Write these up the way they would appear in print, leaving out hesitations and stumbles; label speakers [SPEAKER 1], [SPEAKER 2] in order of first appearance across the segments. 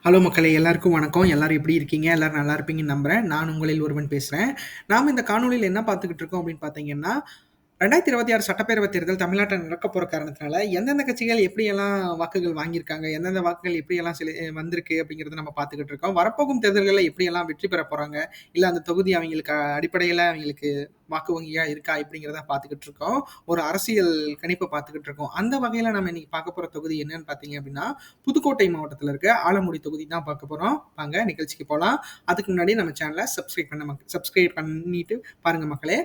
[SPEAKER 1] Hello மக்களே! எல்லாருக்கும் வணக்கம். எல்லாரும் எப்படி இருக்கீங்க? எல்லாரும் நல்லா இருப்பீங்கன்னு நம்புறேன். நான் உங்களில் ஒருவன் பேசுறேன். நாம இந்த காணொளியில என்ன பார்த்துக்கிட்டு இருக்கோம் அப்படின்னு பார்த்தீங்கன்னா, 2026 சட்டப்பேரவைத் தேர்தல் தமிழ்நாட்டில நடக்கப் போற காரணத்தினால, எந்தெந்த கட்சிகள் எப்படியெல்லாம் வாக்குகள் வாங்கியிருக்காங்க, எந்தெந்த வாக்குகள் எப்படியெல்லாம் வந்திருக்கு அப்படிங்கிறத நம்ம பார்த்துக்கிட்டு இருக்கோம். வரப்போகும் தேர்தல்கள்ல எப்படியெல்லாம் வெற்றி பெறப் போறாங்க, இல்ல அந்த தொகுதி அவங்களுக்கு அடிப்படையில அவங்களுக்கு வாக்கு வங்கியா இருக்கா இப்படிங்கிறத பார்த்துக்கிட்டு இருக்கோம். ஒரு அரசியல் கணிப்ப பார்த்துக்கிட்டு இருக்கோம். அந்த வகையில நம்ம இன்னைக்கு பார்க்க போற தொகுதி என்னன்னு பார்த்தீங்க அப்படின்னா, புதுக்கோட்டை மாவட்டத்தில இருக்க ஆலங்குடி தொகுதி தான் பார்க்க போறோம். வாங்க நிகழ்ச்சிக்கு போலாம். அதுக்கு முன்னாடி நம்ம சேனல சப்ஸ்கிரைப் பண்ணிட்டு பாருங்க மக்களே.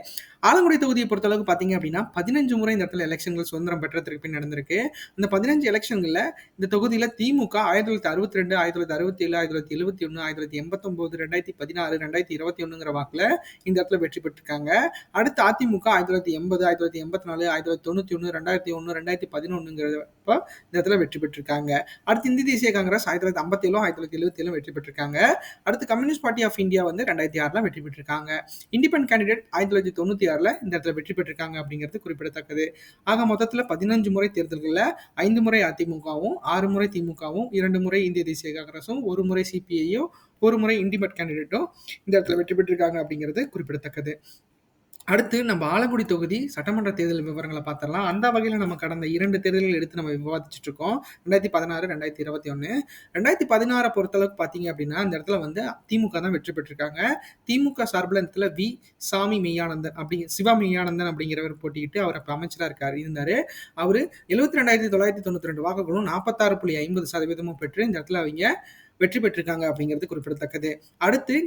[SPEAKER 1] ஆலங்குடி தொகுதியை பொறுத்தளவுக்கு பார்த்தீங்க அப்படின்னா 15 முறை இந்த இடத்துல எலெக்ஷன்கள் சுதந்திரம் பெற்றதற்கு பின் நடந்திருக்கு. இந்த 15 எலெக்ஷன்கள்ல இந்த தொகுதியில திமுக 1962, 1967, 1971, 1989, 2016, 2021ங்கிற வாக்குல இந்த இடத்துல வெற்றி பெற்றிருக்காங்க. அடுத்து அதிமுக 1980, 1984, 1991, 2001, 2011ங்கிறப்ப இந்த இடத்துல வெற்றி பெற்றிருக்காங்க. அடுத்து இந்திய தேசிய காங்கிரஸ் 1957, 1977 வெற்றி பெற்றிருக்காங்க. அடுத்து கம்யூனிஸ்ட் பார்ட்டி ஆஃப் இந்தியா வந்து 2006ல வெற்றி பெற்றிருக்காங்க. இண்டிபெண்டன்ட் கேண்டிடேட் 1996ல இந்த இடத்துல வெற்றி பெற்றிருக்காங்க அப்படிங்கிறது குறிப்பிடத்தக்கது. ஆக மொத்தத்துல 15 முறை தேர்தல்கள்ல 5 முறை அதிமுகவும், 6 முறை திமுகவும், 2 முறை இந்திய தேசிய காங்கிரஸும், 1 முறை சிபிஐயும், 1 முறை இண்டிபெண்டன்ட் கேண்டிடேட்டும் இந்த இடத்துல வெற்றி பெற்றிருக்காங்க அப்படிங்கிறது குறிப்பிடத்தக்கது. அடுத்து நம்ம ஆலங்குடி தொகுதி சட்டமன்ற தேர்தல் விவரங்களை பார்த்துடலாம். அந்த வகையில் நம்ம கடந்த 2 தேர்தல்கள் எடுத்து நம்ம விவாதிச்சுட்டு இருக்கோம். 2016, 2021. 2016 பொறுத்தளவுக்கு பார்த்தீங்க அப்படின்னா, இந்த இடத்துல வந்து திமுக தான் வெற்றி பெற்றிருக்காங்க. திமுக சார்பில் இந்த இடத்துல சிவா மெய்யானந்தன் அப்படிங்கிறவர் போட்டியிட்டு அவர் அப்ப அமைச்சரா இருந்தாரு. அவரு 72,992 வாக்குகளும் 46.50% பெற்று இந்த இடத்துல அவங்க வெற்றி பெற்றிருக்காங்க அப்படிங்கிறது குறிப்பிடத்தக்கது. அடுத்து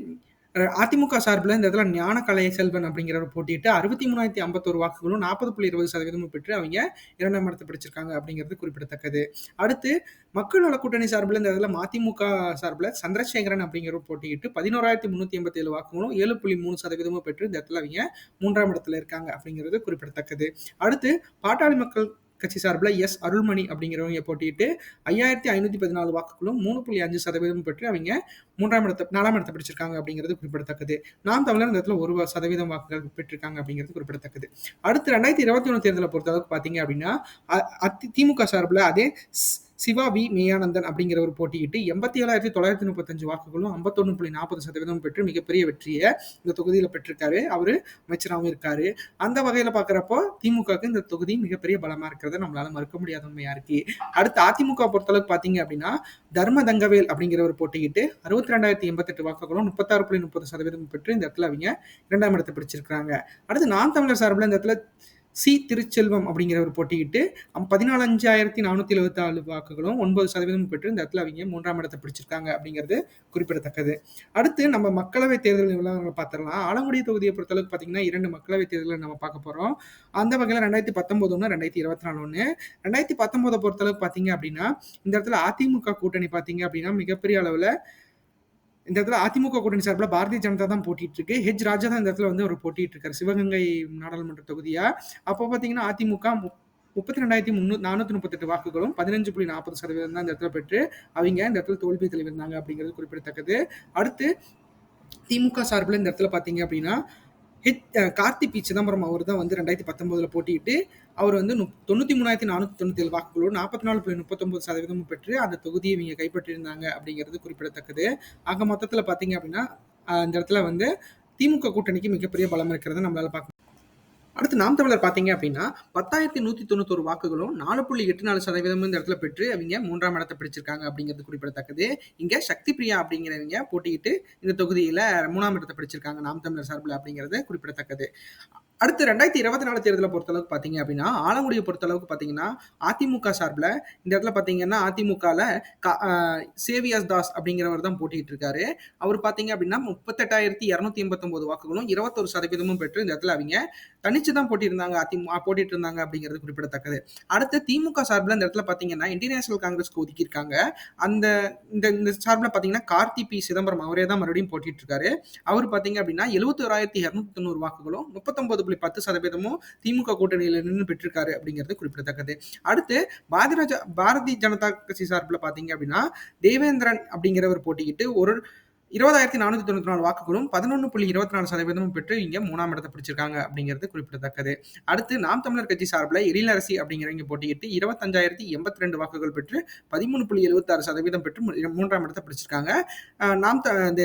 [SPEAKER 1] அதிமுக சார்பில் இந்த இடத்துல ஞானகலை செல்வன் அப்படிங்கிறவர் போட்டியிட்டு 63,051 வாக்குகளும் 40.20% பெற்று அவங்க 2ஆம் இடத்தை பிடிச்சிருக்காங்க அப்படிங்கிறது குறிப்பிடத்தக்கது. அடுத்து மக்கள் நல கூட்டணி சார்பில் இந்த இடத்துல மதிமுக சார்பில் சந்திரசேகரன் அப்படிங்கிறவர் போட்டியிட்டு 11,387 வாக்குகளும் 7.3% பெற்று இந்த இடத்துல அவங்க 3ஆம் இடத்துல இருக்காங்க அப்படிங்கிறது குறிப்பிடத்தக்கது. அடுத்து பாட்டாளி மக்கள் கட்சி சார்பில் எஸ் அருள்மணி அப்படிங்கிறவங்க போட்டியிட்டு 5,514 வாக்குகளும் 3.5% பெற்று அவங்க 4ஆம் இடத்தை பிடிச்சிருக்காங்க அப்படிங்கிறது குறிப்பிடத்தக்கது. நாம் தமிழர் இந்த இடத்துல 1% வாக்குகள் பெற்றிருக்காங்க அப்படிங்கிறது குறிப்பிடத்தக்கது. அடுத்து 2021 தேர்தலை பொறுத்தளவுக்கு பார்த்தீங்க அப்படின்னா திமுக சார்பில் அதே சிவா வி மெய்யானந்தன் அப்படிங்கிறவர் போட்டியிட்டு 87,935 வாக்குகளும் 51.40% பெற்று மிகப்பெரிய வெற்றியை இந்த தொகுதியில் பெற்றிருக்காரு. அவரு அமைச்சராகவும் இருக்காரு. அந்த வகையில பாக்குறப்போ திமுகவுக்கு இந்த தொகுதி மிகப்பெரிய பலமா இருக்கிறத நம்மளால மறுக்க முடியாத உண்மையா இருக்கு. அடுத்து அதிமுக பொறுத்தளவுக்கு பாத்தீங்க அப்படின்னா தர்ம தங்கவேல் அப்படிங்கிறவர் போட்டியிட்டு 62,088 வாக்குகளும் 36.30% பெற்று இந்த இடத்துல அவங்க 2ஆம் இடத்தை பிடிச்சிருக்காங்க. அடுத்து நாம் தமிழர் சார்பில் இந்த இடத்துல சி திருச்செல்வம் அப்படிங்கிறவர் போட்டியிட்டு 14,474 வாக்குகளும் 9% பெற்று இந்த இடத்துல அவங்க 3ஆம் இடத்தை பிடிச்சிருக்காங்க அப்படிங்கிறது குறிப்பிடத்தக்கது. அடுத்து நம்ம மக்களவை தேர்தல் விவரங்களை பார்த்துடலாம். ஆலங்குடி தொகுதியை பொறுத்தளவுக்கு பார்த்தீங்கன்னா 2 மக்களவை தேர்தலை நம்ம பார்க்க போறோம். அந்த வகையில் 2019 ஒன்று, 2024 ஒன்று. 2019 பொறுத்தளவுக்கு பார்த்தீங்க அப்படின்னா இந்த இடத்துல அதிமுக கூட்டணி பார்த்தீங்க அப்படின்னா மிகப்பெரிய அளவில் இந்த இடத்துல அதிமுக கூட்டணி சார்பில் பாரதிய ஜனதா தான் போட்டிட்டு இருக்கு. ஹெச் ராஜா தான் இந்த இடத்துல வந்து அவர் போட்டிட்டு இருக்காரு சிவகங்கை நாடாளுமன்ற தொகுதியா. அப்போ பார்த்தீங்கன்னா அதிமுக 32,438 வாக்குகளும் 15.40% தான் இந்த இடத்துல பெற்று அவங்க இந்த இடத்துல தோல்வி தெளிவிருந்தாங்க அப்படிங்கிறது குறிப்பிடத்தக்கது. அடுத்து திமுக சார்பில் இந்த இடத்துல பார்த்தீங்க அப்படின்னா கார்த்தி பி சிதம்பரம் அவர் தான் வந்து 2019 போட்டியிட்டு அவர் வந்து 93,497 வாக்குகளோடு 44.39% பெற்று அந்த தொகுதியை இவங்க கைப்பற்றியிருந்தாங்க அப்படிங்கிறது குறிப்பிடத்தக்கது. ஆக மொத்தத்தில் பார்த்தீங்க அப்படின்னா இந்த இடத்துல வந்து திமுக கூட்டணிக்கு மிகப்பெரிய பலம் இருக்கிறத நம்மளால பார்க்க. அடுத்து நாம் தமிழர் பார்த்தீங்க அப்படின்னா 10,191 வாக்குகளும் 4.84% இந்த இடத்துல பெற்று அவங்க 3ஆம் இடத்தை பிடிச்சிருக்காங்க அப்படிங்கிறது குறிப்பிடத்தக்கது. இங்க சக்தி பிரியா அப்படிங்கிறவங்க போட்டியிட்டு இந்த தொகுதியில 3ஆம் இடத்தை பிடிச்சிருக்காங்க நாம் தமிழர் சார்பில் அப்படிங்கிறது குறிப்பிடத்தக்கது. அடுத்து 2024 தேர்தலை பொறுத்தளவுக்கு பார்த்தீங்க அப்படின்னா ஆலங்குடியை பொறுத்தளவுக்கு பார்த்தீங்கன்னா அதிமுக சார்பில் இந்த இடத்துல பார்த்தீங்கன்னா அதிமுகவில் சேவியஸ் தாஸ் அப்படிங்கிறவர் தான் போட்டிட்டு இருக்காரு. அவர் பார்த்தீங்க அப்படின்னா 38,289 வாக்குகளும் 21% பெற்று இந்த இடத்துல அவங்க தனிச்சு தான் போட்டிட்டு இருந்தாங்க அப்படிங்கிறது குறிப்பிடத்தக்கது. அடுத்து திமுக சார்பில் இந்த இடத்துல பார்த்தீங்கன்னா இந்தியன் நேஷனல் காங்கிரஸ்க்கு ஒதுக்கியிருக்காங்க. அந்த இந்த சார்பில் பார்த்தீங்கன்னா கார்த்தி பி சிதம்பரம் அவரே தான் மறுபடியும் போட்டிட்டு இருக்காரு. அவர் பார்த்தீங்க அப்படின்னா 71,290 வாக்குகளும் 39.10% திமுக கூட்டணியில நின்று பெற்றிருக்காரு அப்படிங்கிறது குறிப்பிடத்தக்கது. அடுத்து பாரதிய ஜனதா கட்சி சார்பில் பார்த்தீங்க அப்படின்னா தேவேந்திரன் அப்படிங்கிறவர் போட்டிக்கிட்டு 20,494 வாக்குகளும் 11.24% பெற்று இங்க 3ஆம் இடத்தை பிடிச்சிருக்காங்க அப்படிங்கிறது குறிப்பிடத்தக்கது. அடுத்து நாம் தமிழர் கட்சி சார்பில் எழிலரசி அப்படிங்கிறவங்க போட்டியிட்டு 25,082 வாக்குகள் பெற்று 13.76% பெற்று 3ஆம் இடத்தை பிடிச்சிருக்காங்க. இந்த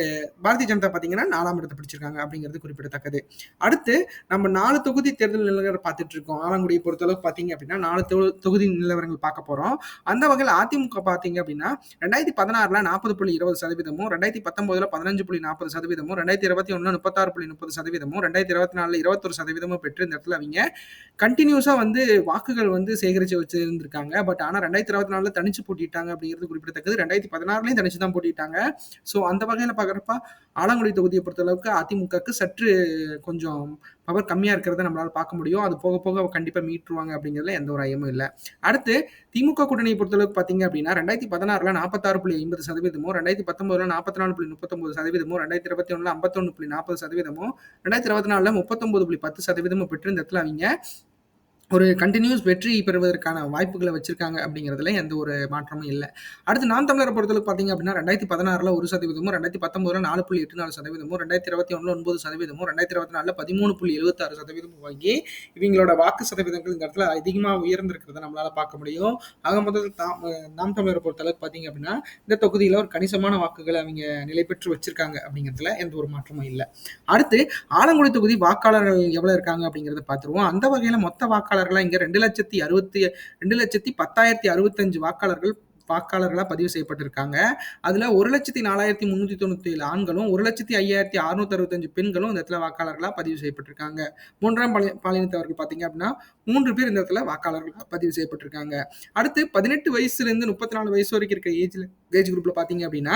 [SPEAKER 1] பாரதிய ஜனதா பார்த்தீங்கன்னா 4ஆம் இடத்தை பிடிச்சிருக்காங்க அப்படிங்கிறது குறிப்பிடத்தக்கது. அடுத்து நம்ம 4 தொகுதி தேர்தல் நிலவரம் பார்த்துட்டு இருக்கோம். ஆலங்குடியை பொறுத்தளவுக்கு பார்த்தீங்க அப்படின்னா 4 தொகுதி நிலவரங்கள் பார்க்க போறோம். அந்த வகையில் அதிமுக பார்த்தீங்க அப்படின்னா 2016ல் 40.20%, 2019 15.40%, 2021 36.30%, 2024 21% பெற்று இந்த இடத்துல அவங்க கண்டினியூஸா வாக்குகள் சேகரிச்சு வச்சிருந்திருக்காங்க. பட் ஆனா 2024 தனிச்சு போட்டிட்டாங்க அப்படிங்கிறது குறிப்பிடத்தக்கது. 2016லயும் தனிச்சு தான் போட்டிட்டாங்க. ஸோ அந்த வகையில பார்க்குறப்ப ஆலங்குடி தொகுதியை பொறுத்தளவுக்கு அதிமுகக்கு சற்று கொஞ்சம் பவர் கம்மியா இருக்கிறத நம்மளால பார்க்க முடியும். அது போக போக கண்டிப்பா மீட்டுருவாங்க அப்படிங்கிறதுல எந்த ஒரு ஐயமும் இல்லை. அடுத்து திமுக கூட்டணியை பொறுத்தளவுக்கு பார்த்தீங்க அப்படின்னா 2016ல் 46.50%, 2019ல் 44.39%, 2021ல் 51.40%, 2024ல் 39.10% பெற்று இந்த இடத்துல அவங்க ஒரு கண்டினியூஸ் வெற்றி பெறுவதற்கான வாய்ப்புகளை வச்சிருக்காங்க அப்படிங்கிறதுல எந்த ஒரு மாற்றமும் இல்லை. அடுத்து நாம் தமிழரை பொறுத்தளவுக்கு பார்த்தீங்க அப்படின்னா 2016ல் 1%, 2019ல் 4.84%, 2021ல் 9%, 2024ல் 13.76% வாங்கி இவங்களோட வாக்கு சதவீதங்கள் இந்த இடத்துல அதிகமாக உயர்ந்திருக்கிறத நம்மளால பார்க்க முடியும். ஆக மொத்தத்தில் நாம் தமிழரை பொறுத்தளவுக்கு பார்த்தீங்க அப்படின்னா இந்த தொகுதியில் ஒரு கணிசமான வாக்குகளை அவங்க நிலை பெற்று வச்சிருக்காங்க அப்படிங்கிறதுல எந்த ஒரு மாற்றமும் இல்லை. அடுத்து ஆலங்குடி தொகுதி வாக்காளர்கள் எவ்வளவு இருக்காங்க அப்படிங்கிறத பார்த்துருவோம். அந்த வகையில் மொத்த வாக்காளர்களா இங்க 2,10,65 வாக்காளர்களா பதிவு செய்யப்பட்டிருக்காங்க. அதுல 1,04,397 ஆண்களும் 1,05,665 பெண்களும் இந்த இடத்துல வாக்காளர்களா பதிவு செய்யப்பட்டிருக்காங்க. 3ஆம் பாலினத்தவர்கள் பார்த்தீங்க அப்படின்னா 3 பேர் இந்த இடத்துல வாக்காளர்களா பதிவு செய்யப்பட்டிருக்காங்க. அடுத்து 18 வயசுல இருந்து 34 வயசு வரைக்கும் இருக்க ஏஜ் குரூப்ல பார்த்தீங்க அப்படின்னா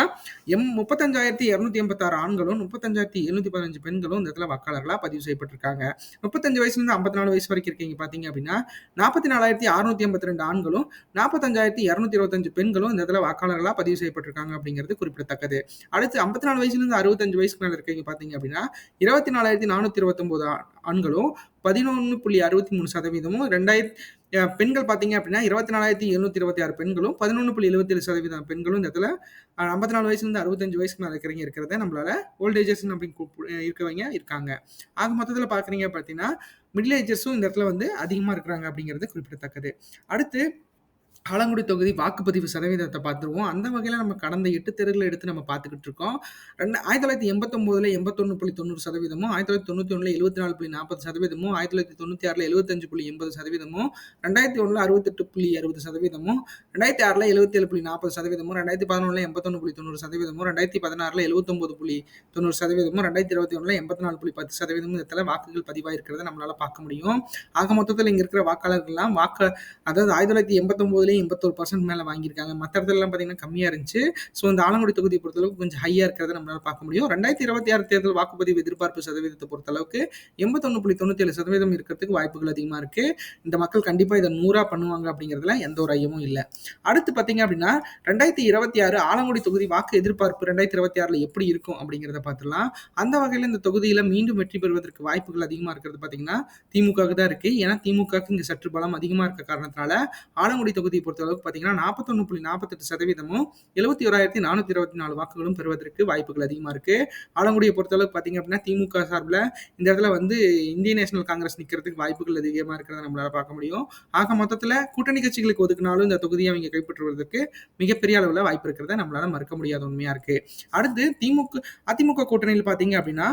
[SPEAKER 1] 35,286 ஆண்களும் 35,715 பெண்களும் இந்த இடத்துல வாக்காளர்களா பதிவு செய்யப்பட்டிருக்காங்க. 35 வயசுல இருந்து 54 வயசு வரைக்கும் இருக்கீங்க பார்த்தீங்க அப்படின்னா 44,682 ஆண்களும் 45,225 பெண்களும் இந்த இடத்துல வாக்காளர்களா பதிவு செய்யப்பட்டிருக்காங்க அப்படிங்கிறது குறிப்பிடத்தக்கது. அடுத்து 54 வயசுல இருந்து 65 வயசுக்கு மேல இருக்கீங்க பார்த்தீங்க அப்படின்னா 24,429 ஆண்களும் 11.63%, பெண்கள் பார்த்தீங்க அப்படின்னா 24,726 பெண்களும் 11.77% பெண்களும் இந்த இடத்துல 54 வயசுல இருந்து 65 வயசுக்கு மேல இருக்கிறத நம்மளால ஓல்டேஜஸ் அப்படின்னு இருக்கவங்க இருக்காங்க. ஆக மொத்தத்தில் பார்க்குறீங்க பார்த்தீங்கன்னா மிடில் ஏஜஸும் இந்த இடத்துல அதிகமாக இருக்கிறாங்க அப்படிங்கிறது குறிப்பிடத்தக்கது. அடுத்து ஆலங்குடி தொகுதி வாக்குப்பதிவு சதவீதத்தை பார்த்துருவோம். அந்த வகையில் நம்ம கடந்த 8 தேர்தலை எடுத்து நம்ம பார்த்துக்கிட்டு இருக்கோம். 1989ல் 81.90%, 1991ல் 74.40%, 1996ல் 75.80%, 2001ல் 68.60%, 2006ல் 77.40%, 2011ல் 81.90%, 2016ல் 79.90%, 2021ல் 84.10% இடத்துல வாக்குகள் பதிவாயிருக்கிறத நம்மளால பார்க்க முடியும். ஆக மொத்தத்தில் இங்க இருக்கிற வாக்காளர்கள்லாம் அதாவது 1989 81% மேல வாங்கியிருக்காங்க. மற்ற இடத்துலலாம் பார்த்தீங்கன்னா கம்மியா இருந்துச்சு. ஸோ இந்த ஆலங்குடி தொகுதியை பொறுத்தளவுக்கு கொஞ்சம் ஹையா இருக்கிறத நம்மளால பார்க்க முடியும். 2026 தேர்தல் வாக்குப்பதிவு எதிர்பார்ப்பு சதவீதத்தை பொறுத்தளவுக்கு 81.97% இருக்கிறதுக்கு வாய்ப்புகள் அதிகமா இருக்கு. இந்த மக்கள் கண்டிப்பா இதை 100 பண்ணுவாங்க அப்படிங்கிறதுல எந்த ஒரு ஐயமும் இல்லை. அடுத்து பார்த்தீங்க அப்படின்னா 2026 ஆலங்குடி தொகுதி வாக்கு எதிர்பார்ப்பு 2026ல எப்படி இருக்கும் அப்படிங்கிறத பார்த்துலாம். அந்த வகையில் இந்த தொகுதியில மீண்டும் வெற்றி பெறுவதற்கு வாய்ப்புகள் அதிகமா இருக்கிறது பார்த்தீங்கன்னா திமுகவுக்கு தான் இருக்கு. ஏன்னா திமுகவுக்கு இங்க சற்று பலம் அதிகமா இருக்க காரணத்தினால ஆலங்குடி தொகுதியை பொறுத்தளவுக்கு பார்த்தீங்கன்னா 41.48%, 71,424 வாக்குகளும் பெறுவதற்கு வாய்ப்புகள் அதிகமா இருக்கு. ஆலங்குடியை பொறுத்தளவுக்கு பார்த்தீங்க அப்படின்னா திமுக சார்பில் இந்த இடத்துல இந்திய நேஷனல் காங்கிரஸ் நிற்கிறதுக்கு வாய்ப்புகள் அதிகமா இருக்கிறத நம்மளால பார்க்க முடியும். ஆக மொத்தத்தில் கூட்டணி கட்சிகளுக்கு ஒதுக்கினாலும் இந்த தொகுதியை அவங்க கைப்பற்றுவதற்கு மிகப்பெரிய அளவில் வாய்ப்பு இருக்கிறத நம்மளால மறுக்க முடியாத உண்மையா இருக்கு. அடுத்து அதிமுக கூட்டணியில் பார்த்தீங்க அப்படின்னா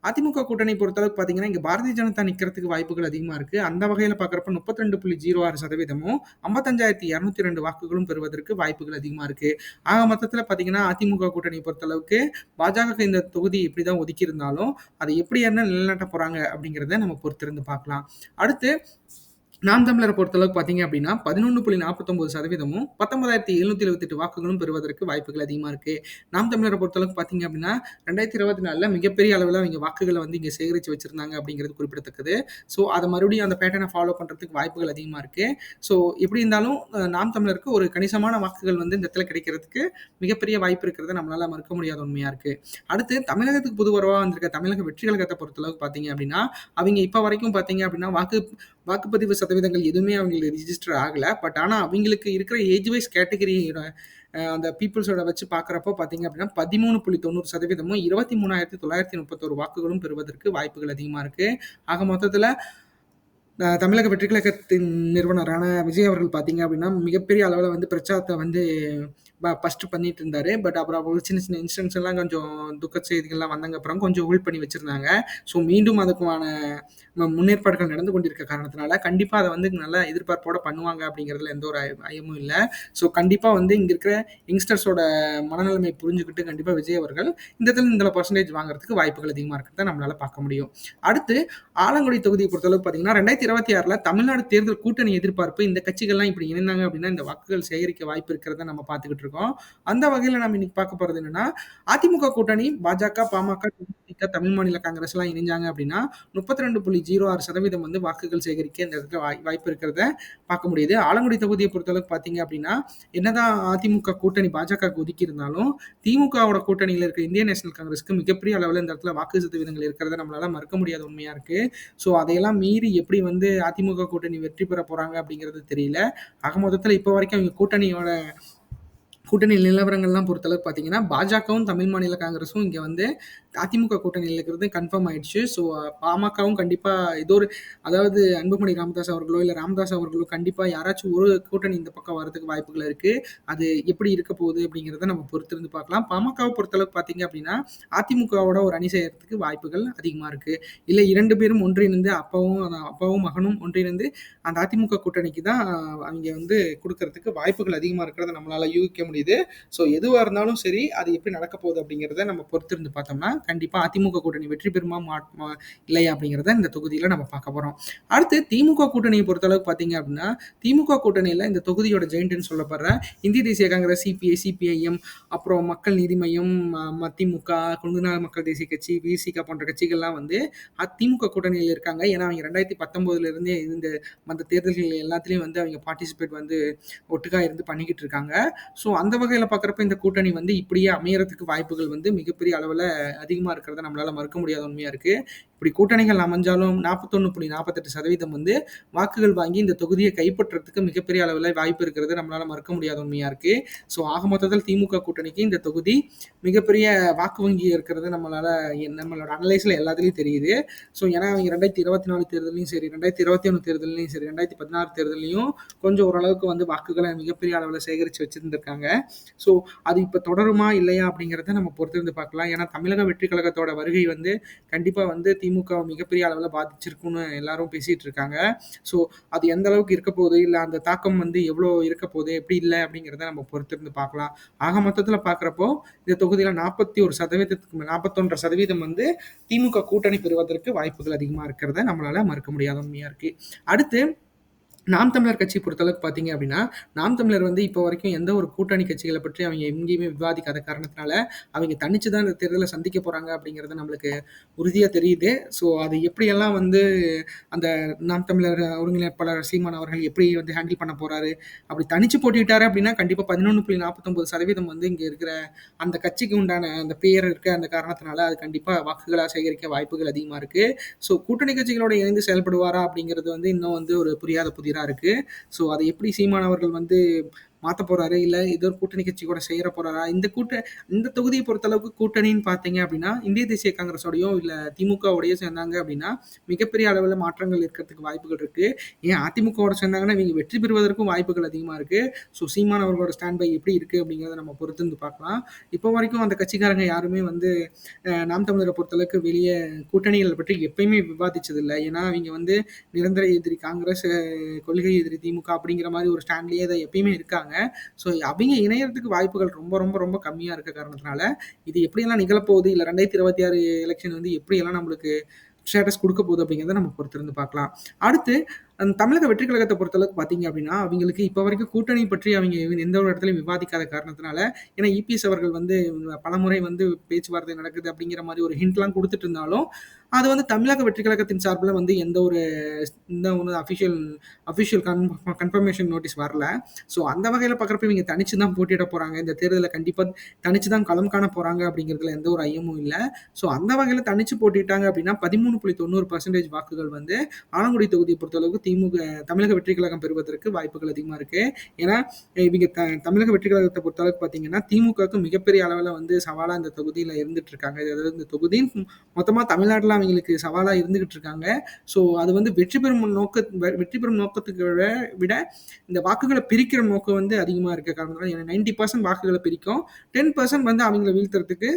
[SPEAKER 1] அதிமுக கூட்டணி பொறுத்தளவுக்கு பார்த்தீங்கன்னா இங்கே பாரதிய ஜனதா நிற்கிறதுக்கு வாய்ப்புகள் அதிகமாக இருக்குது. அந்த வகையில் பார்க்குறப்ப 32.06%, 55,202 வாக்குகளும் பெறுவதற்கு வாய்ப்புகள் அதிகமாக இருக்குது. ஆக மொத்தத்தில் பார்த்தீங்கன்னா அதிமுக கூட்டணி பொறுத்தளவுக்கு பாஜக இந்த தொகுதி எப்படி தான் ஒதுக்கி இருந்தாலும் அதை எப்படி என்ன நிலைநாட்ட போகிறாங்க அப்படிங்கிறத நம்ம பொறுத்திருந்து பார்க்கலாம். அடுத்து நாம் தமிழரை பொறுத்தளவுக்கு பார்த்தீங்க அப்படின்னா 11.49%, 19,778 வாக்குகளும் பெறுவதற்கு வாய்ப்புகள் அதிகமாக இருக்குது. நாம் தமிழரை பொறுத்தளவுக்கு பார்த்தீங்க அப்படின்னா 2024 மிகப்பெரிய அளவில் அவங்க வாக்குகளை இங்கே சேகரித்து வச்சிருந்தாங்க அப்படிங்கிறது குறிப்பிடத்தக்கது. ஸோ அதை மறுபடியும் அந்த பேட்டர்னை ஃபாலோ பண்ணுறதுக்கு வாய்ப்புகள் அதிகமாக இருக்குது. ஸோ எப்படி இருந்தாலும் நாம் தமிழருக்கு ஒரு கணிசமான வாக்குகள் இந்த இடத்துல கிடைக்கிறதுக்கு மிகப்பெரிய வாய்ப்பு இருக்கிறத நம்மளால மறுக்க முடியாத உண்மையாக இருக்குது. அடுத்து தமிழகத்துக்கு புது வரவாக வந்திருக்க தமிழக வெற்றி கழகத்தை பொறுத்தளவுக்கு பார்த்தீங்க அப்படின்னா அவங்க இப்போ வரைக்கும் பார்த்தீங்க அப்படின்னா வாக்குப்பதிவு சதவீதங்கள் எதுவுமே அவங்களுக்கு ரிஜிஸ்டர் ஆகலை. பட் ஆனால் அவங்களுக்கு இருக்கிற ஏஜ் வைஸ் கேட்டகரியோட அந்த பீப்புள்ஸோட வச்சு பார்க்குறப்போ பார்த்தீங்க அப்படின்னா 13.90% 23,931 வாக்குகளும் பெறுவதற்கு வாய்ப்புகள் அதிகமாக இருக்குது. ஆக மொத்தத்தில் தமிழக வெற்றி கழகத்தின் நிறுவனரான விஜய் அவர்கள் பார்த்தீங்க அப்படின்னா மிகப்பெரிய அளவில் வந்து பிரச்சாரத்தை வந்து ஃபஸ்ட்டு பண்ணிட்டு இருந்தாரு. பட் அப்புறம் ஒரு சின்ன சின்ன இன்சிடென்ட்ஸ் எல்லாம் கொஞ்சம் துக்க செய்திகள்லாம் வந்தாங்க அப்புறம் கொஞ்சம் ஹோல்ட் பண்ணி வச்சிருந்தாங்க. ஸோ மீண்டும் அதுக்கான முன்னேற்பாடுகள் நடந்து கொண்டிருக்க காரணத்தினால கண்டிப்பாக அதை வந்து நல்லா எதிர்பார்ப்போட பண்ணுவாங்க அப்படிங்கிறதுல எந்த ஒரு ஐயமும் இல்லை. ஸோ கண்டிப்பாக வந்து இங்கே இருக்கிற யங்ஸ்டர்ஸோட மனநிலைமை புரிஞ்சுக்கிட்டு கண்டிப்பாக விஜய் அவர்கள் இந்த இடத்துல இந்த பர்சன்டேஜ் வாங்குறதுக்கு வாய்ப்புகள் அதிகமாக இருக்கிறத நம்மளால பார்க்க முடியும். அடுத்து ஆலங்குடி தொகுதியை பொறுத்தளவுக்கு பார்த்தீங்கன்னா 2026 தமிழ்நாடு தேர்தல் கூட்டணி எதிர்பார்ப்பு இந்த கட்சிகள்லாம் இப்படி இணைந்தாங்க அப்படின்னா இந்த வாக்குகள் சேகரிக்க வாய்ப்பு இருக்கிறத நம்ம பார்த்துக்கிட்டு இருக்கோம். அந்த வகையில் நம்ம இன்னைக்கு பார்க்க போறது என்னன்னா, அதிமுக கூட்டணி பாஜக, பாமக, தேமுதிக, தமிழ் மாநில காங்கிரஸ் எல்லாம் இணைஞ்சாங்க அப்படின்னா 32.06% வந்து வாக்குகள் சேகரிக்க இந்த இடத்துல வாய்ப்பு இருக்கிறத பார்க்க முடியுது. ஆலங்குடி தொகுதியை பொறுத்தளவுக்கு பார்த்தீங்க அப்படின்னா என்னதான் அதிமுக கூட்டணி பாஜக ஒதுக்கி இருந்தாலும் திமுகவோட கூட்டணியில் இருக்க இந்தியன் நேஷனல் காங்கிரஸ்க்கு மிகப்பெரிய அளவில் இந்த இடத்துல வாக்கு சதவீதங்கள் இருக்கிறத நம்மளால மறுக்க முடியாத உண்மையா இருக்கு. ஸோ அதையெல்லாம் மீறி எப்படி வந்து அதிமுக கூட்டணி வெற்றி பெற போறாங்க அப்படிங்கிறது தெரியல. ஆக மொத்தத்தில் இப்போ வரைக்கும் அவங்க கூட்டணி நிலவரங்கள்லாம் பொறுத்தளவுக்கு பார்த்தீங்கன்னா பாஜகவும் தமிழ் மாநில காங்கிரஸும் இங்கே வந்து அதிமுக கூட்டணியில் இருக்கிறது கன்ஃபார்ம் ஆயிடுச்சு. ஸோ பாமகவும் கண்டிப்பாக ஏதோ ஒரு அதாவது அன்புமணி ராமதாஸ் அவர்களோ இல்லை ராமதாஸ் அவர்களோ கண்டிப்பாக யாராச்சும் ஒரு கூட்டணி இந்த பக்கம் வரதுக்கு வாய்ப்புகள் இருக்குது. அது எப்படி இருக்க போகுது அப்படிங்கிறத நம்ம பொறுத்திருந்து பார்க்கலாம். பாமகவை பொறுத்தளவுக்கு பார்த்தீங்க அப்படின்னா அதிமுகவோட ஒரு அணி செய்யறதுக்கு வாய்ப்புகள் அதிகமாக இருக்குது. இல்லை 2 பேரும் ஒன்றிணைந்து அப்பாவும் மகனும் ஒன்றிணைந்து அந்த அதிமுக கூட்டணிக்கு தான் அவங்க வந்து கொடுக்கறதுக்கு வாய்ப்புகள் அதிகமாக இருக்கிறத நம்மளால யூகிக்க முடியுது. ஸோ எதுவாக இருந்தாலும் சரி அது எப்படி நடக்க போகுது அப்படிங்கிறத நம்ம பொறுத்திருந்து பார்த்தோம்னா கண்டிப்பாக அதிமுக கூட்டணி வெற்றி பெறுமா இல்லையா அப்படிங்கிறத இந்த தொகுதியில் நம்ம பார்க்க போகிறோம். அடுத்து திமுக கூட்டணியை பொறுத்தளவுக்கு பார்த்தீங்க அப்படின்னா திமுக கூட்டணியில் இந்த தொகுதியோட ஜெயிண்ட்னு சொல்லப்படுற இந்திய தேசிய காங்கிரஸ், சிபிஐ, சிபிஐஎம், அப்புறம் மக்கள் நீதி மையம், மதிமுக, கொங்கு நாடு மக்கள் தேசிய கட்சி, விசிக போன்ற கட்சிகள்லாம் வந்து அதிமுக கூட்டணியில் இருக்காங்க. ஏன்னா அவங்க 2019 இந்த மற்ற தேர்தல்கள் எல்லாத்துலேயும் வந்து அவங்க பார்ட்டிசிபேட் வந்து ஒட்டுக்கா இருந்து பண்ணிக்கிட்டு இருக்காங்க. ஸோ அந்த வகையில் பார்க்குறப்ப இந்த கூட்டணி வந்து இப்படியே அமையறதுக்கு வாய்ப்புகள் வந்து மிகப்பெரிய அளவில் அதிகமாக இருக்கிறத நம்மளால மறுக்க முடியாத உண்மையாக இருக்குது. இப்படி கூட்டணிகள் அமைஞ்சாலும் 41.48% வந்து வாக்குகள் வாங்கி இந்த தொகுதியை கைப்பற்றுறதுக்கு மிகப்பெரிய அளவில் வாய்ப்பு இருக்கிறது நம்மளால மறுக்க முடியாத உண்மையாக இருக்குது. ஸோ ஆக மொத்தத்தில் திமுக கூட்டணிக்கு இந்த தொகுதி மிகப்பெரிய வாக்கு வங்கி இருக்கிறது நம்மளோட அனலைஸில் எல்லாத்துலேயும் தெரியுது. ஸோ ஏன்னா அவங்க 2024 தேர்தலையும் சரி, 2021 தேர்தலையும் சரி, 2016 தேர்தலையும் கொஞ்சம் ஓரளவுக்கு வந்து வாக்குகளை மிகப்பெரிய அளவில் சேகரித்து வச்சுருந்துருக்காங்க. ஸோ அது இப்போ தொடருமா இல்லையா அப்படிங்கிறத நம்ம பொறுத்திருந்து பார்க்கலாம். ஏன்னா தமிழக வெற்றி கழகத்தோட வருகை வந்து கண்டிப்பாக வந்து திமுக மிகப்பெரிய அளவில் பாதிச்சிருக்குன்னு எல்லாரும் பேசிகிட்டு இருக்காங்க. ஸோ அது எந்த அளவுக்கு இருக்க போகுது, இல்லை அந்த தாக்கம் வந்து எவ்வளோ இருக்க போகுது, எப்படி இல்லை அப்படிங்கிறத நம்ம பொறுத்திருந்து பார்க்கலாம். ஆக மொத்தத்தில் பார்க்குறப்போ இந்த தொகுதியில் 41% வந்து திமுக கூட்டணி பெறுவதற்கு வாய்ப்புகள் அதிகமாக இருக்கிறத நம்மளால மறுக்க முடியாத உண்மையாக இருக்குது. அடுத்து நாம் தமிழர் கட்சி பொறுத்தளவுக்கு பார்த்தீங்க அப்படின்னா நாம் தமிழர் வந்து இப்போ வரைக்கும் எந்த ஒரு கூட்டணி கட்சிகளை பற்றி அவங்க எங்கேயுமே விவாதிக்காத காரணத்தினால அவங்க தனிச்சு தான் இந்த தேர்தலை சந்திக்க போகிறாங்க அப்படிங்கிறது நம்மளுக்கு உறுதியாக தெரியுது. ஸோ அது எப்படியெல்லாம் வந்து அந்த நாம் தமிழர் ஒருங்கிணைப்பாளர் சீமான் அவர்கள் எப்படி வந்து ஹேண்டில் பண்ண போகிறாரு, அப்படி தனிச்சு போட்டிட்டாரு அப்படின்னா கண்டிப்பாக 11.49% வந்து இங்கே இருக்கிற அந்த கட்சிக்கு உண்டான அந்த பெயர் இருக்க அந்த காரணத்தினால அது கண்டிப்பாக வாக்குகளாக சேகரிக்க வாய்ப்புகள் அதிகமாக இருக்குது. ஸோ கூட்டணி கட்சிகளோட இணைந்து செயல்படுவாரா அப்படிங்கிறது வந்து இன்னும் வந்து ஒரு புரியாத புதிராக இருக்குது. ஸோ அதை எப்படி சீமான் அவர்கள் வந்து மாற்ற போறாரு, இல்லை ஏதோ ஒரு கூட்டணி கட்சி கூட செய்யற போறாரா? இந்த தொகுதியை பொறுத்தளவுக்கு கூட்டணின்னு பார்த்தீங்க அப்படின்னா இந்திய தேசிய காங்கிரஸோடையோ இல்லை திமுகவோடையோ சேர்ந்தாங்க அப்படின்னா மிகப்பெரிய அளவில் மாற்றங்கள் இருக்கிறதுக்கு வாய்ப்புகள் இருக்கு. ஏன் அதிமுகவோட சேர்ந்தாங்கன்னா இவங்க வெற்றி பெறுவதற்கும் வாய்ப்புகள் அதிகமாக இருக்கு. ஸோ சீமான் அவர்களோட ஸ்டாண்ட் பை எப்படி இருக்கு அப்படிங்கிறத நம்ம பொறுத்து பார்க்கலாம். இப்போ வரைக்கும் அந்த கட்சிக்காரங்க யாருமே வந்து நாம் தமிழரை பொறுத்தளவுக்கு வெளியே கூட்டணிகளை பற்றி எப்பயுமே விவாதிச்சதில்லை. ஏன்னா அவங்க வந்து நிரந்தர எதிரி காங்கிரஸ், கொள்கை எதிரி திமுக அப்படிங்கிற மாதிரி ஒரு ஸ்டாண்ட்லேயே அதை எப்பயுமே இருக்காங்க. ஸோ அவங்க இணையறதுக்கு வாய்ப்புகள் ரொம்ப ரொம்ப ரொம்ப கம்மியாக இருக்க காரணத்தினால இது எப்படியெல்லாம் நிகழப்போகுது, இல்லை 2026 எலெக்ஷன் வந்து எப்படியெல்லாம் நம்மளுக்கு ஸ்டேட்டஸ் கொடுக்க போகுது அப்படிங்கிறத நம்ம பொறுத்திருந்து பார்க்கலாம். அடுத்து அந்த தமிழக வெற்றி கழகத்தை பொறுத்தளவுக்கு பார்த்தீங்க அப்படின்னா அவங்களுக்கு இப்போ வரைக்கும் கூட்டணி பற்றி அவங்க எந்த ஒரு இடத்துலையும் விவாதிக்காத காரணத்தினால, ஏன்னா இபிஎஸ் அவர்கள் வந்து பலமுறை வந்து பேச்சுவார்த்தை நடக்குது அப்படிங்கிற மாதிரி ஒரு ஹிண்ட்லாம் கொடுத்துட்டு இருந்தாலும் அது வந்து தமிழக வெற்றி கழகத்தின் சார்பில் வந்து எந்த ஒரு அஃபிஷியல் கன்ஃபர்மேஷன் நோட்டீஸ் வரல. ஸோ அந்த வகையில் பார்க்குறப்ப இவங்க தனிச்சு தான் போட்டியிட போகிறாங்க. இந்த தேர்தலில் கண்டிப்பாக தனிச்சு தான் களம் காண போகிறாங்க அப்படிங்கிறதுல எந்த ஒரு ஐயமும் இல்லை. ஸோ அந்த வகையில் தனிச்சு போட்டிட்டாங்க அப்படின்னா 13.90% வாக்குகள் வந்து ஆலங்குடி தொகுதியை பொறுத்தளவுக்கு தமிழக வெற்றி கழகம் பெறுவதற்கு வாய்ப்புகள் அதிகமா இருக்கு. ஏன்னா, இவங்க தமிழக வெற்றி கழகத்த பொறுத்தளவுக்கு பார்த்தீங்கன்னா, திமுகவுக்கு மிகப்பெரிய அளவுல வந்து சவாலா இந்த தொகுதியில இருந்துட்டு இருக்காங்க. அதாவது இந்த தொகுதி மொத்தமா தமிழ்நாட்டுல அவங்களுக்கு சவாலா இருந்துகிட்டு இருக்காங்க. ஸோ அது வந்து வெற்றி பெறும் நோக்கத்துக்கு விட இந்த வாக்குகள பிரிக்கிற நோக்கம் வந்து அதிகமா இருக்க காரணத்தினால, ஏன்னா 90% வாக்குகள பிரிக்கும். 10% வந்து அவங்கள வீழ்த்துறதுக்கு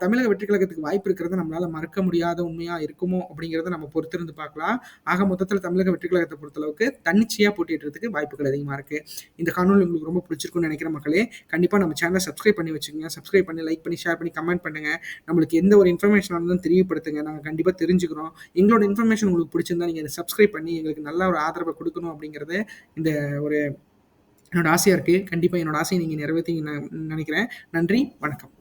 [SPEAKER 1] தமிழக வெற்றி கழகத்துக்கு வாய்ப்பு இருக்கிறத நம்மளால மறுக்க முடியாத உண்மையா இருக்குமோ அப்படிங்கிறத நம்ம பொறுத்திருந்து பார்க்கலாம். ஆக மொத்தத்துல தமிழக வெற்றி கழகத்த பொறுத்தளவுக்கு தன்னிச்சையா போட்டியிடுறதுக்கு வாய்ப்புகள் அதிகமா இருக்கு. இந்த காணொளி உங்களுக்கு ரொம்ப பிடிச்சிருக்கும்னு நினைக்கிறேன் மக்களே. கண்டிப்பா நம்ம சேனல சப்ஸ்கிரைப் பண்ணி வச்சுக்கங்க. சப்ஸ்கிரைப் பண்ணி, லைக் பண்ணி, ஷேர் பண்ணி, கமெண்ட் பண்ணுங்க. நம்மளுக்கு எந்த ஒரு இன்ஃபர்மேஷன் இருந்தாலும் தெரியப்படுத்துங்க. நாங்க கண்டிப்பா தெரிஞ்சுக்கிறோம். எங்களோட இன்ஃபர்மேஷன் உங்களுக்கு பிடிச்சிருந்தா நீங்க இத சப்ஸ்கிரைப் பண்ணி எங்களுக்கு நல்ல ஒரு ஆதரவ குடுக்கணும் அப்படிங்கிறது இந்த ஒரு என்னோட ஆசையா இருக்கு. கண்டிப்பா என்னோட ஆசைய நீங்க நிறைவேத்துவீங்கன்னு நினைக்கிறேன். நன்றி, வணக்கம்.